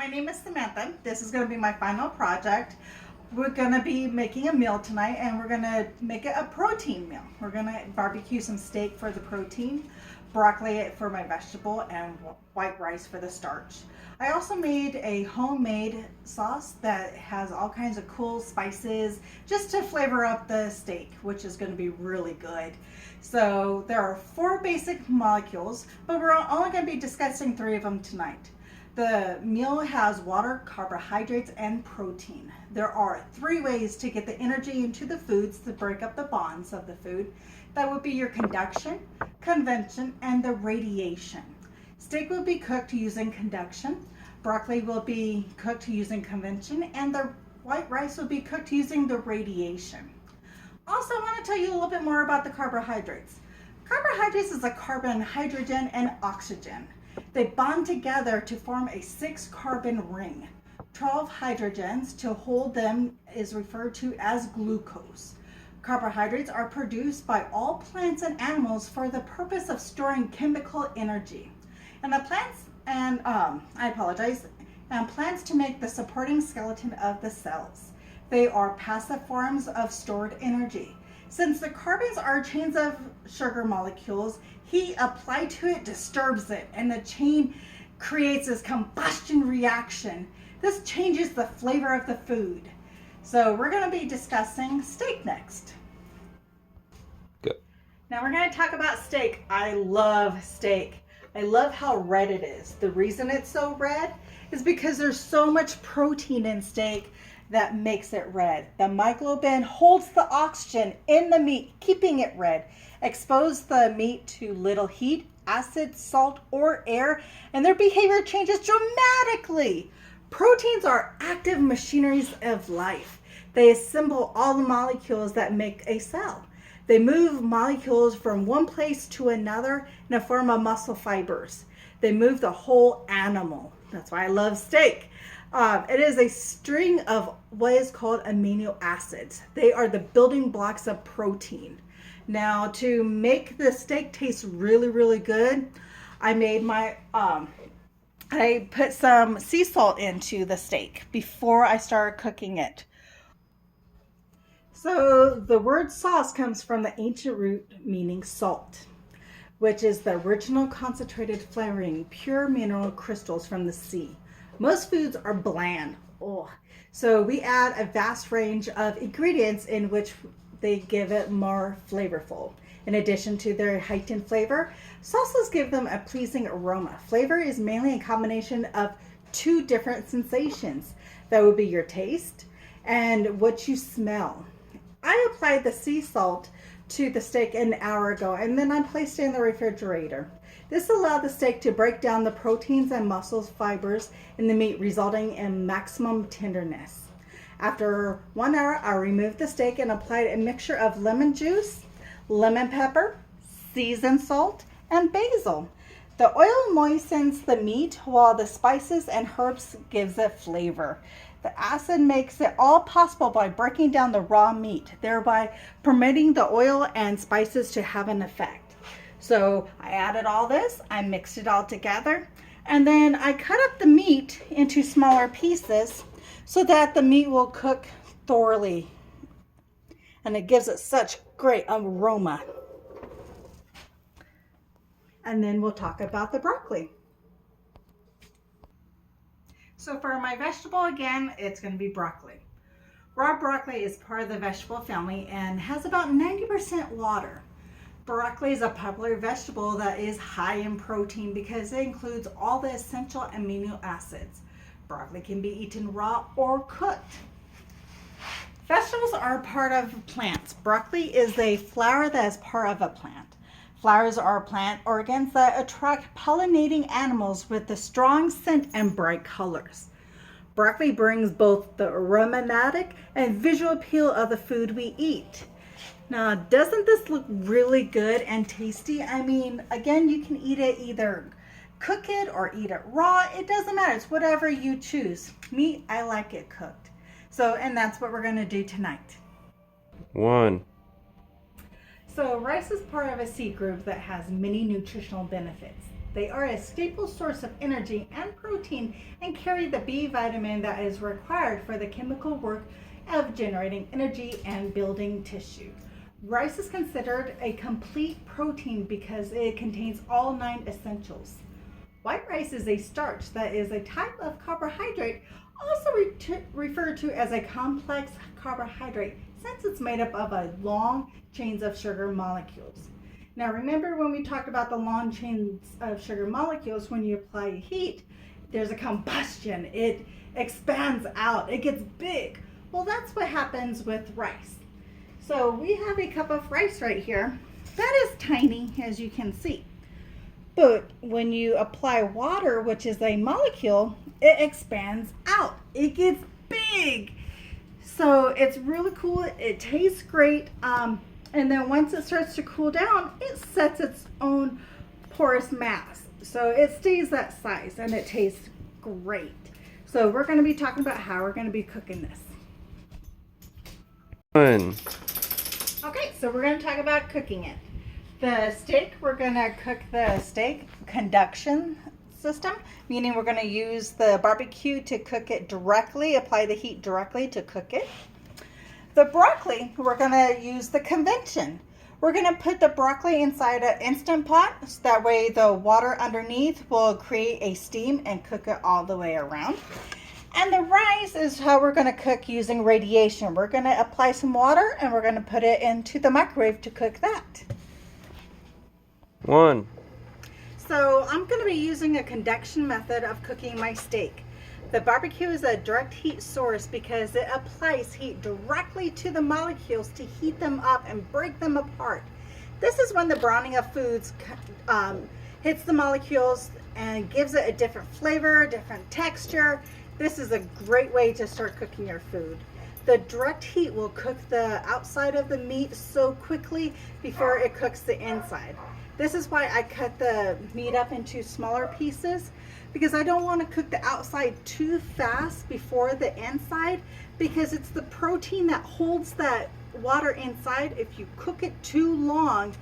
my name is Samantha. This is going to be my final project. We're going to be making a meal tonight, and we're going to make it a protein meal. We're going to barbecue some steak for the protein, broccoli for my vegetable, and white rice for the starch. I also made a homemade sauce that has all kinds of cool spices just to flavor up the steak, which is going to be really good. So there are 4 basic molecules, but we're only going to be discussing 3 of them tonight. The meal has water, carbohydrates, and protein. There are 3 ways to get the energy into the foods to break up the bonds of the food. That would be your conduction, convention, and the radiation. Steak will be cooked using conduction, broccoli will be cooked using convention, and the white rice will be cooked using the radiation. Also, I want to tell you a little bit more about the carbohydrates. Carbohydrates is a carbon, hydrogen, and oxygen. They bond together to form a 6-carbon ring. 12 hydrogens to hold them is referred to as glucose. Carbohydrates are produced by all plants and animals for the purpose of storing chemical energy. And the plants, plants to make the supporting skeleton of the cells. They are passive forms of stored energy. Since the carbons are chains of sugar molecules, heat applied to it disturbs it, and the chain creates this combustion reaction. This changes the flavor of the food. So we're going to be discussing steak next. Good. Now we're going to talk about steak. I love steak. I love how red it is. The reason it's so red is because there's so much protein in steak that makes it red. The myoglobin holds the oxygen in the meat, keeping it red. Expose the meat to little heat, acid, salt, or air, and their behavior changes dramatically. Proteins are active machineries of life. They assemble all the molecules that make a cell. They move molecules from one place to another in the form of muscle fibers. They move the whole animal. That's why I love steak. It is a string of what is called amino acids. They are the building blocks of protein. Now, to make the steak taste really, really good, I made I put some sea salt into the steak before I started cooking it. So the word sauce comes from the ancient root meaning salt, which is the original concentrated flavoring, pure mineral crystals from the sea. Most foods are bland. So we add a vast range of ingredients in which they give it more flavorful. In addition to their heightened flavor, sauces give them a pleasing aroma. Flavor is mainly a combination of 2 different sensations. That would be your taste and what you smell. I applied the sea salt to the steak an hour ago, and then I placed it in the refrigerator. This allowed the steak to break down the proteins and muscle fibers in the meat, resulting in maximum tenderness. After 1 hour, I removed the steak and applied a mixture of lemon juice, lemon pepper, seasoned salt, and basil. The oil moistens the meat while the spices and herbs gives it flavor. The acid makes it all possible by breaking down the raw meat, thereby permitting the oil and spices to have an effect. So I added all this, I mixed it all together, and then I cut up the meat into smaller pieces so that the meat will cook thoroughly. And it gives it such great aroma. And then we'll talk about the broccoli. So for my vegetable, again, it's going to be broccoli. Raw broccoli is part of the vegetable family and has about 90% water. Broccoli is a popular vegetable that is high in protein because it includes all the essential amino acids. Broccoli can be eaten raw or cooked. Vegetables are part of plants. Broccoli is a flower that is part of a plant. Flowers are plant organs that attract pollinating animals with a strong scent and bright colors. Broccoli brings both the aromatic and visual appeal of the food we eat. Now, doesn't this look really good and tasty? I mean, again, you can eat it either cook it or eat it raw. It doesn't matter. It's whatever you choose. Me, I like it cooked. So, and that's what we're going to do tonight. 1. So rice is part of a seed group that has many nutritional benefits. They are a staple source of energy and protein and carry the B vitamin that is required for the chemical work of generating energy and building tissue. Rice is considered a complete protein because it contains all 9 essentials. White rice is a starch that is a type of carbohydrate, also referred to as a complex carbohydrate, since it's made up of a long chains of sugar molecules. Now remember when we talked about the long chains of sugar molecules, when you apply heat, there's a combustion. It expands out, it gets big. Well, that's what happens with rice. So we have a cup of rice right here. That is tiny, as you can see. But when you apply water, which is a molecule, it expands out. It gets big. So it's really cool. It tastes great. And then once it starts to cool down, it sets its own porous mass. So it stays that size and it tastes great. So we're going to be talking about how we're going to be cooking this. 1. Okay, so we're going to talk about cooking it. The steak, we're going to cook the steak conduction system, meaning we're going to use the barbecue to cook it directly, apply the heat directly to cook it. The broccoli, we're going to use the convection. We're going to put the broccoli inside an Instant Pot, so that way the water underneath will create a steam and cook it all the way around. And the rice is how we're going to cook using radiation. We're going to apply some water and we're going to put it into the microwave to cook that. 1. So I'm going to be using a conduction method of cooking my steak. The barbecue is a direct heat source because it applies heat directly to the molecules to heat them up and break them apart. This is when the browning of foods hits the molecules and gives it a different flavor, different texture. This is a great way to start cooking your food. The direct heat will cook the outside of the meat so quickly before it cooks the inside. This is why I cut the meat up into smaller pieces, because I don't want to cook the outside too fast before the inside, because it's the protein that holds that water inside. If you cook it too long,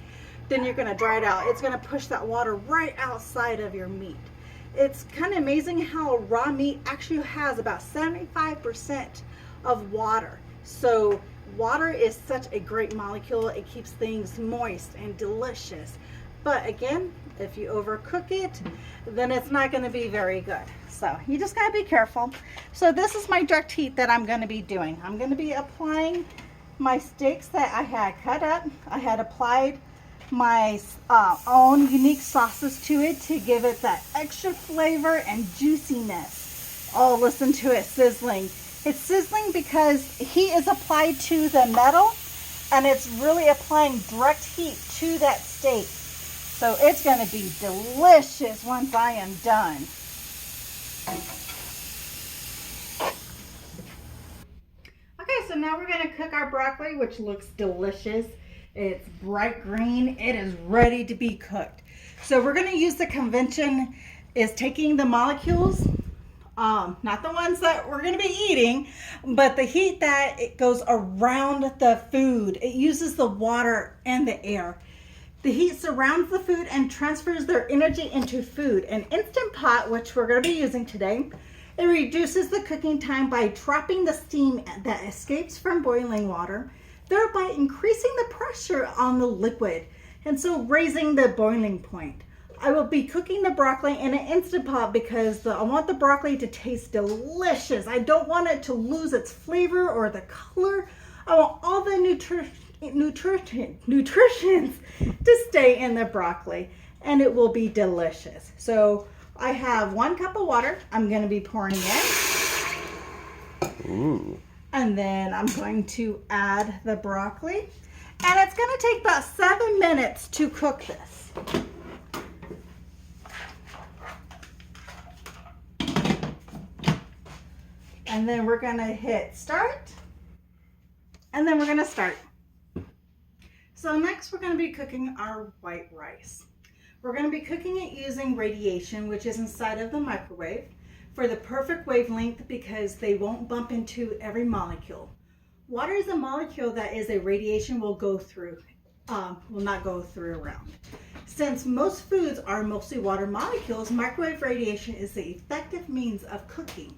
then you're going to dry it out. It's going to push that water right outside of your meat. It's kind of amazing how raw meat actually has about 75% of water. So water is such a great molecule. It keeps things moist and delicious. But again, if you overcook it, then it's not going to be very good. So you just got to be careful. So this is my direct heat that I'm going to be doing. I'm going to be applying my steaks that I had cut up. I had applied my own unique sauces to it to give it that extra flavor and juiciness. Oh, listen to it sizzling. It's sizzling because heat is applied to the metal and it's really applying direct heat to that steak. So it's going to be delicious once I am done. Okay, so now we're going to cook our broccoli, which looks delicious. It's bright green. It is ready to be cooked. So we're going to use the convention is taking the molecules, not the ones that we're going to be eating, but the heat that it goes around the food. It uses the water and the air. The heat surrounds the food and transfers their energy into food. An Instant Pot, which we're going to be using today, it reduces the cooking time by dropping the steam that escapes from boiling water, thereby increasing the pressure on the liquid, and so raising the boiling point. I will be cooking the broccoli in an Instant Pot because I want the broccoli to taste delicious. I don't want it to lose its flavor or the color. I want all the nutritions to stay in the broccoli, and it will be delicious. So I have 1 cup of water I'm going to be pouring in. Ooh. And then I'm going to add the broccoli, and it's going to take about 7 minutes to cook this. And then we're going to hit start, and then we're going to start. So next we're going to be cooking our white rice. We're going to be cooking it using radiation, which is inside of the microwave, for the perfect wavelength because they won't bump into every molecule. Water is a molecule that is a radiation will go through, will not go through around. Since most foods are mostly water molecules, microwave radiation is the effective means of cooking.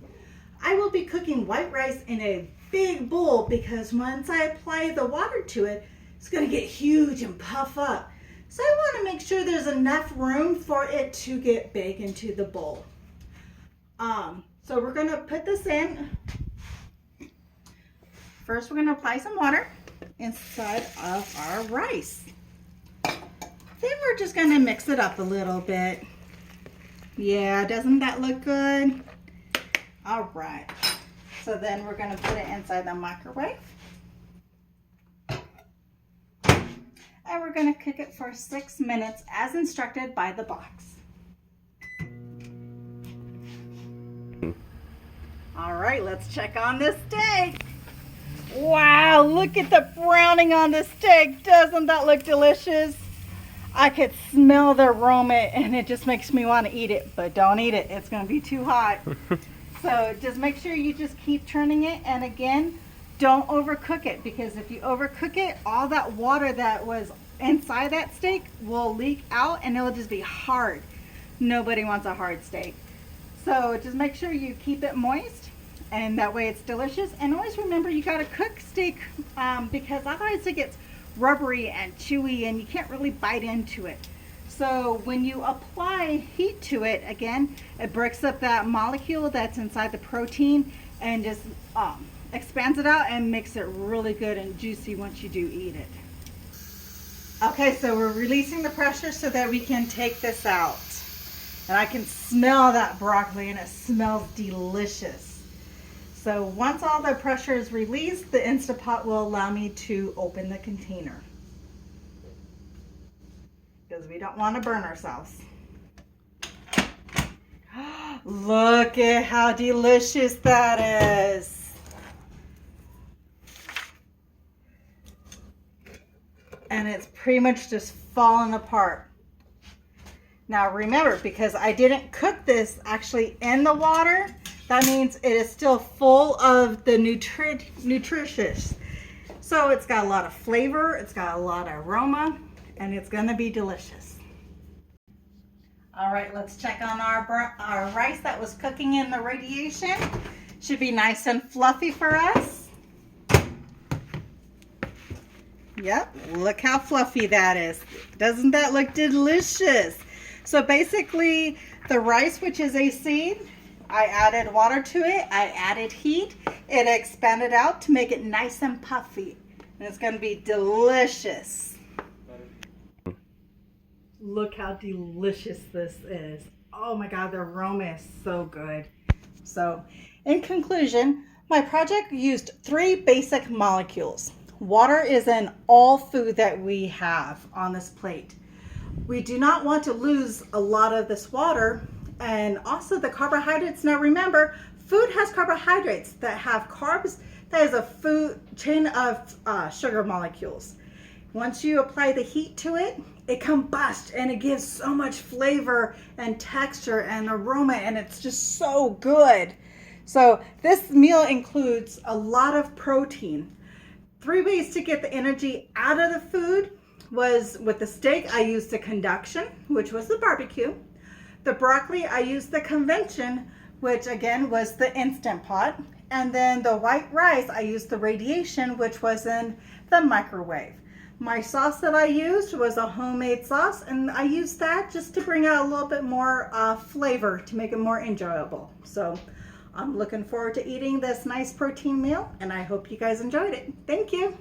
I will be cooking white rice in a big bowl because once I apply the water to it, it's going to get huge and puff up. So I want to make sure there's enough room for it to get big into the bowl. So we're going to put this in. First, we're going to apply some water inside of our rice. Then we're just going to mix it up a little bit. Yeah, doesn't that look good? All right. So then we're going to put it inside the microwave. And we're going to cook it for 6 minutes as instructed by the box. All right, let's check on this steak. Wow, look at the browning on the steak. Doesn't that look delicious? I could smell the aroma and it just makes me want to eat it, but don't eat it. It's going to be too hot. So just make sure you just keep turning it. And again, don't overcook it, because if you overcook it, all that water that was inside that steak will leak out and it will just be hard. Nobody wants a hard steak. So just make sure you keep it moist, and that way it's delicious. And always remember, you got to cook steak because otherwise it gets rubbery and chewy and you can't really bite into it. So when you apply heat to it, again, it breaks up that molecule that's inside the protein and just expands it out and makes it really good and juicy once you do eat it. Okay, so we're releasing the pressure so that we can take this out. And I can smell that broccoli and it smells delicious. So once all the pressure is released, the Instant Pot will allow me to open the container, because we don't want to burn ourselves. Look at how delicious that is. And it's pretty much just falling apart. Now remember, because I didn't cook this actually in the water, that means it is still full of the nutritious. So it's got a lot of flavor, it's got a lot of aroma, and it's gonna be delicious. All right, let's check on our rice that was cooking in the radiation. Should be nice and fluffy for us. Yep, look how fluffy that is. Doesn't that look delicious? So basically, the rice, which is a seed, I added water to it, I added heat, it expanded out to make it nice and puffy. And it's going to be delicious. Look how delicious this is. Oh my God, the aroma is so good. So, in conclusion, my project used 3 basic molecules. Water is in all food that we have on this plate. We do not want to lose a lot of this water, and also the carbohydrates. Now remember, food has carbohydrates that have carbs. That is a food chain of sugar molecules. Once you apply the heat to it, it combusts and it gives so much flavor and texture and aroma, and it's just so good. So this meal includes a lot of protein. 3 ways to get the energy out of the food was with the steak, I used the conduction, which was the barbecue. The broccoli, I used the convention, which again was the Instant Pot. And then the white rice, I used the radiation, which was in the microwave. My sauce that I used was a homemade sauce, and I used that just to bring out a little bit more flavor to make it more enjoyable. So I'm looking forward to eating this nice protein meal, and I hope you guys enjoyed it. Thank you.